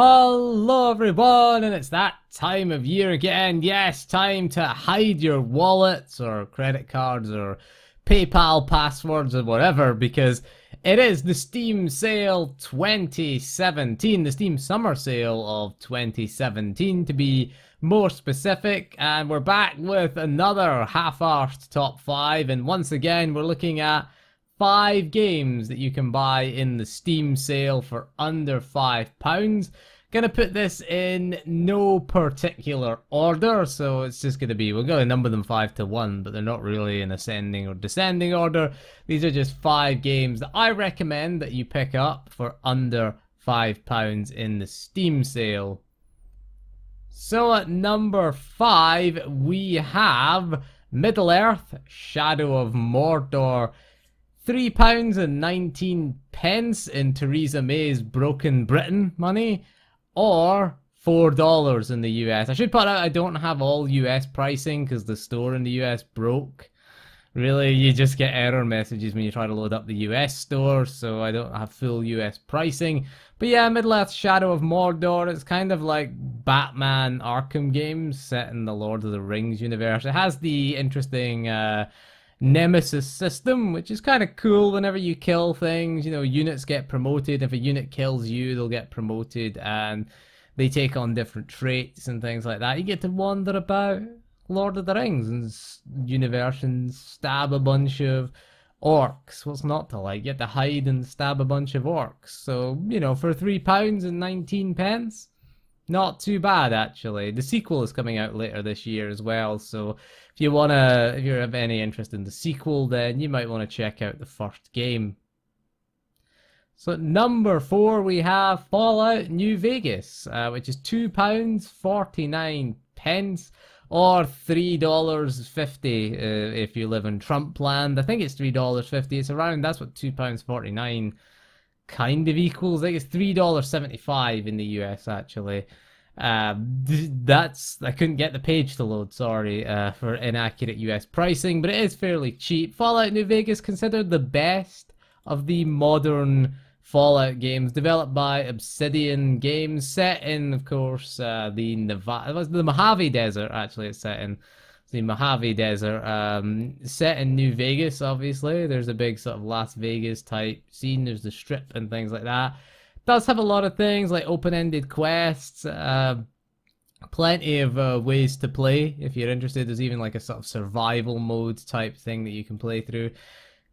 Hello everyone, and it's that time of year again. Yes, time to hide your wallets or credit cards or PayPal passwords or whatever, because it is the Steam Sale 2017, the Steam Summer Sale of 2017 to be more specific, and we're back with another half-arsed top 5, and once again we're looking at 5 games that you can buy in the Steam sale for under £5. Gonna put this in no particular order, so it's just gonna be, we're gonna number them 5 to 1, but they're not really in ascending or descending order. These are just 5 games that I recommend that you pick up for under £5 in the Steam sale. So at number 5 we have Middle-earth: Shadow of Mordor. £3.19 in Theresa May's broken Britain money, or $4 in the US. I should point out I don't have all US pricing because the store in the US broke. Really, you just get error messages when you try to load up the US store, so I don't have full US pricing. But yeah, Middle-earth: Shadow of Mordor, it's kind of like Batman Arkham games set in the Lord of the Rings universe. It has the interesting Nemesis system, which is kind of cool. Whenever you kill things, you know, units get promoted. If a unit kills you, they'll get promoted, and they take on different traits and things like that. You get to wander about Lord of the Rings and universe and stab a bunch of orcs. What's not to like? You get to hide and stab a bunch of orcs. So, you know, for £3.19, not too bad actually. The sequel is coming out later this year as well, so if you have any interest in the sequel, then you might want to check out the first game. So at number 4 we have Fallout New Vegas, which is £2.49 or $3.50 if you live in Trumpland. I think it's $3.50. It's around, that's what £2.49 kind of equals. I think it's $3.75 in the US actually. I couldn't get the page to load, sorry, for inaccurate US pricing, but it is fairly cheap. Fallout New Vegas, considered the best of the modern Fallout games, developed by Obsidian Games, set in, of course, the Mojave Desert. Actually, it's set in the Mojave Desert, set in New Vegas. Obviously, there's a big sort of Las Vegas type scene. There's the Strip and things like that. Does have a lot of things like open-ended quests, plenty of ways to play if you're interested. There's even like a sort of survival mode type thing that you can play through.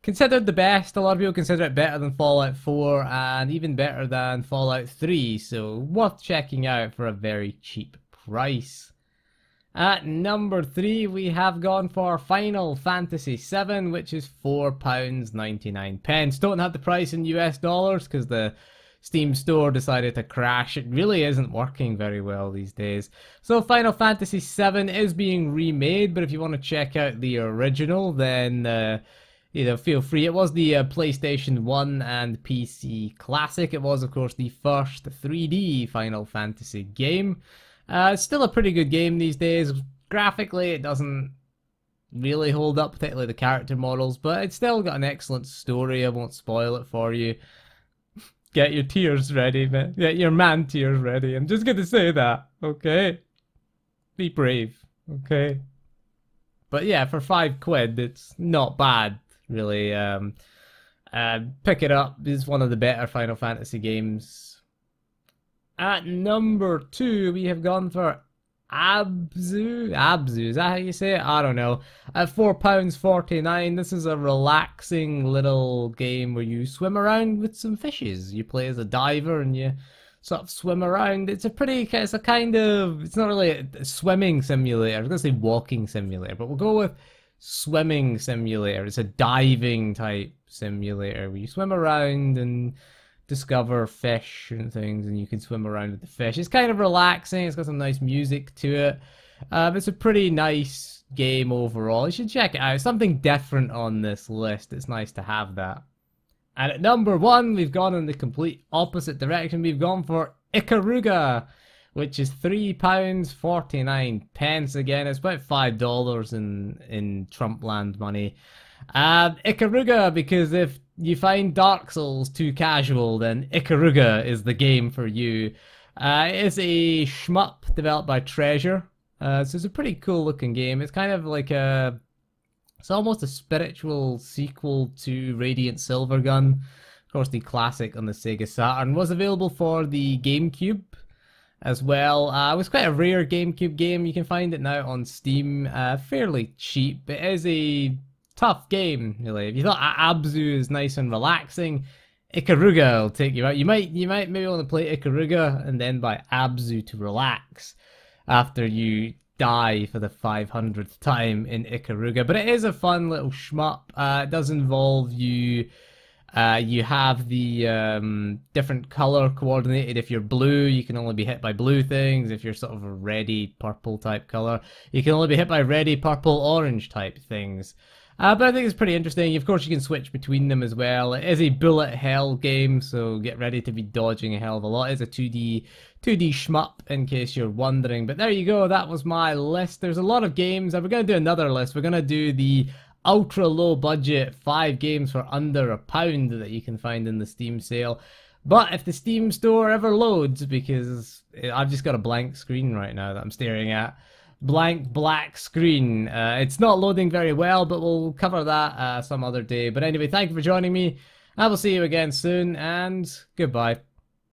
Considered the best. A lot of people consider it better than Fallout 4 and even better than Fallout 3, so worth checking out for a very cheap price. At number 3 we have gone for Final Fantasy VII, which is £4.99. Don't have the price in US dollars because the Steam store decided to crash. It really isn't working very well these days. So Final Fantasy VII is being remade, but if you want to check out the original, then you know, feel free. It was the PlayStation 1 and PC Classic. It was, of course, the first 3D Final Fantasy game. It's still a pretty good game these days. Graphically, it doesn't really hold up, particularly the character models, but it's still got an excellent story. I won't spoil it for you. Get your tears ready, man. Get your man tears ready. I'm just gonna say that, okay? Be brave, okay? But yeah, for £5, it's not bad, really. Pick it up. It's one of the better Final Fantasy games. At number 2, we have gone for Abzu, is that how you say it? I don't know. At £4.49, this is a relaxing little game where you swim around with some fishes. You play as a diver and you sort of swim around. It's not really a swimming simulator. I was going to say walking simulator, but we'll go with swimming simulator. It's a diving type simulator where you swim around and discover fish and things, and you can swim around with the fish. It's kind of relaxing. It's got some nice music to it. It's a pretty nice game overall. You should check it out. Something different on this list. It's nice to have that. And at number 1, we've gone in the complete opposite direction. We've gone for Ikaruga, which is £3.49. Again, it's about $5 in Trumpland money. Ikaruga, because if you find Dark Souls too casual, then Ikaruga is the game for you. It is a shmup developed by Treasure. So it's a pretty cool looking game. It's kind of like it's almost a spiritual sequel to Radiant Silvergun. Of course, the classic on the Sega Saturn was available for the GameCube as well. It was quite a rare GameCube game. You can find it now on Steam, fairly cheap. It is a tough game, really. If you thought Abzu is nice and relaxing, Ikaruga will take you out. You might maybe want to play Ikaruga and then buy Abzu to relax after you die for the 500th time in Ikaruga. But it is a fun little shmup. It does involve you. You have the different color coordinated. If you're blue, you can only be hit by blue things. If you're sort of a reddy purple type color, you can only be hit by reddy purple orange type things. But I think it's pretty interesting. Of course, you can switch between them as well. It is a bullet hell game, so get ready to be dodging a hell of a lot. It is a 2D shmup, in case you're wondering. But there you go. That was my list. There's a lot of games. We're going to do another list. We're going to do the ultra low budget 5 games for under £1 that you can find in the Steam sale. But if the Steam store ever loads, because I've just got a blank screen right now that I'm staring at. Blank black screen. It's not loading very well, but we'll cover that some other day. But anyway, thank you for joining me. I will see you again soon, and goodbye.